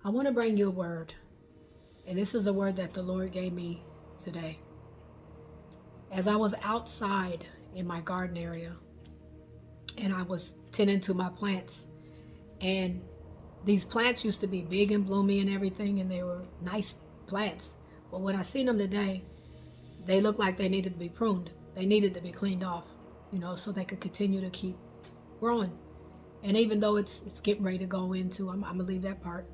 I want to bring you a word, and this is a word that the Lord gave me today. As I was outside in my garden area, and I was tending to my plants, and these plants used to be big and bloomy and everything, and they were nice plants. But when I seen them today, they looked like they needed to be pruned. They needed to be cleaned off, so they could continue to keep growing. And even though it's getting ready to go into, I'm gonna leave that part.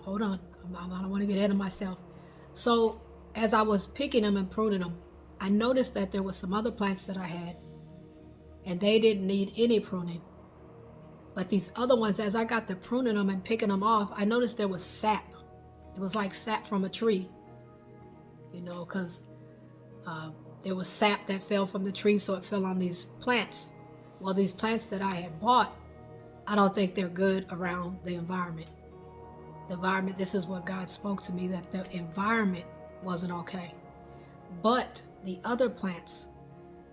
Hold on. I don't want to get ahead of myself. So as I was picking them and pruning them, I noticed that there was some other plants that I had, and they didn't need any pruning. But these other ones, as I got to pruning them and picking them off, I noticed there was sap. It was like sap from a tree, because there was sap that fell from the tree, so it fell on these plants. Well, these plants that I had bought, I don't think they're good around the environment. The environment, this is what God spoke to me, that the environment wasn't okay. But the other plants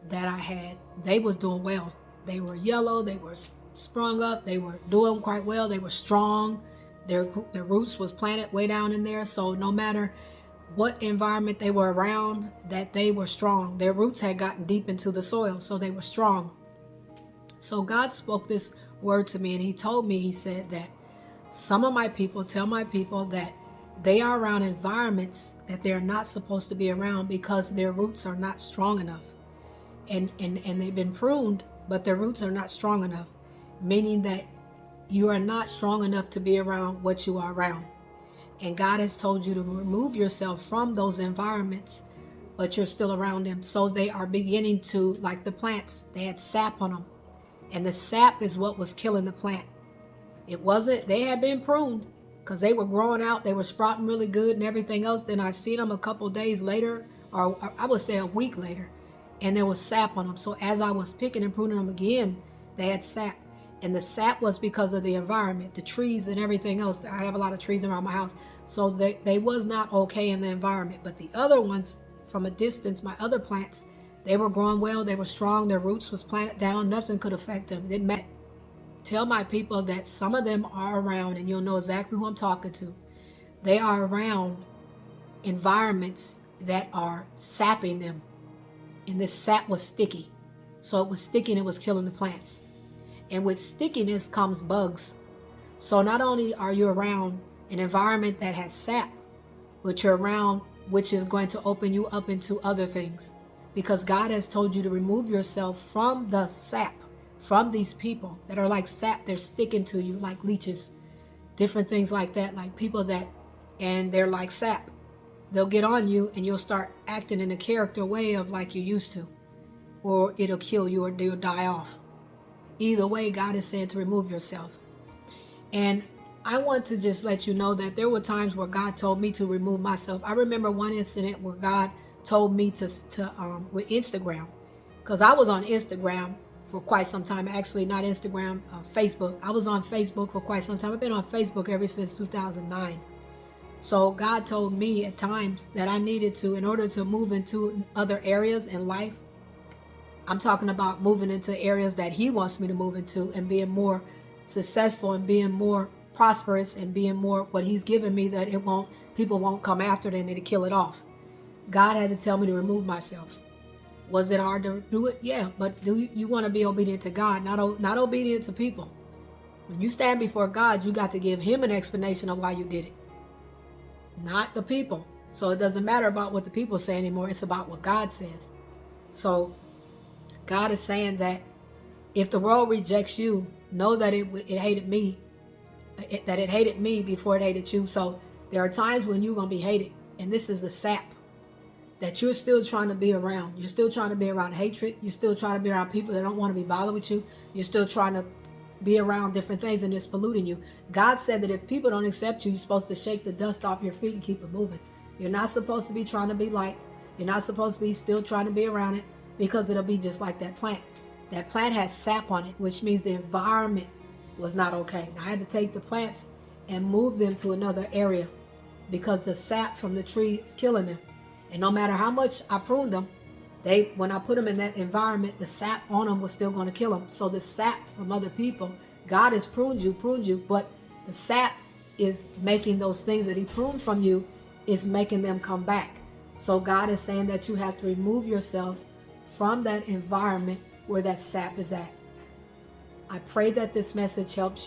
that I had, they was doing well. They were yellow, they were sprung up, they were doing quite well, they were strong. Their roots was planted way down in there, so no matter what environment they were around, that they were strong. Their roots had gotten deep into the soil, so they were strong. So God spoke this word to me, and he told me, he said that some of my people, tell my people that they are around environments that they're not supposed to be around because their roots are not strong enough. And they've been pruned, but their roots are not strong enough, meaning that you are not strong enough to be around what you are around. And God has told you to remove yourself from those environments, but you're still around them. So they are beginning to, like the plants, they had sap on them. And the sap is what was killing the plant. It wasn't, they had been pruned because they were growing out, they were sprouting really good and everything else. Then I seen them a couple days later, or I would say a week later, and there was sap on them. So as I was picking and pruning them again, they had sap. And the sap was because of the environment, the trees and everything else. I have a lot of trees around my house. So they was not okay in the environment. But the other ones, from a distance, my other plants, they were growing well, they were strong, their roots was planted down, nothing could affect them. It didn't matter. Tell my people that some of them are around, and you'll know exactly who I'm talking to. They are around environments that are sapping them. And this sap was sticky. So it was sticky and it was killing the plants. And with stickiness comes bugs. So not only are you around an environment that has sap, but you're around which is going to open you up into other things. Because God has told you to remove yourself from the sap, from these people that are like sap. They're sticking to you like leeches, different things like that, like people that, and they're like sap. They'll get on you and you'll start acting in a character way of like you used to, or it'll kill you or you'll die off. Either way, God is saying to remove yourself. And I want to just let you know that there were times where God told me to remove myself. I remember one incident where God told me to with Instagram, because I was on Instagram for quite some time. Actually, not Instagram, Facebook. I was on Facebook for quite some time. I've been on Facebook ever since 2009. So God told me at times that I needed to, in order to move into other areas in life, I'm talking about moving into areas that he wants me to move into and being more successful and being more prosperous and being more what he's given me, that people won't come after it and it'll kill it off. God had to tell me to remove myself. Was it hard to do it? Yeah, but you want to be obedient to God, not obedient to people. When you stand before God, you got to give him an explanation of why you did it, not the people. So it doesn't matter about what the people say anymore. It's about what God says. So God is saying that if the world rejects you, know that it hated me, that it hated me before it hated you. So there are times when you're going to be hated, and this is the sap that you're still trying to be around. You're still trying to be around hatred. You're still trying to be around people that don't want to be bothered with you. You're still trying to be around different things, and it's polluting you. God said that if people don't accept you, you're supposed to shake the dust off your feet and keep it moving. You're not supposed to be trying to be liked. You're not supposed to be still trying to be around it, because it'll be just like that plant. That plant has sap on it, which means the environment was not okay. Now I had to take the plants and move them to another area because the sap from the tree is killing them. And no matter how much I pruned them, when I put them in that environment, the sap on them was still going to kill them. So the sap from other people, God has pruned you, but the sap is making those things that he pruned from you, is making them come back. So God is saying that you have to remove yourself from that environment where that sap is at. I pray that this message helps you.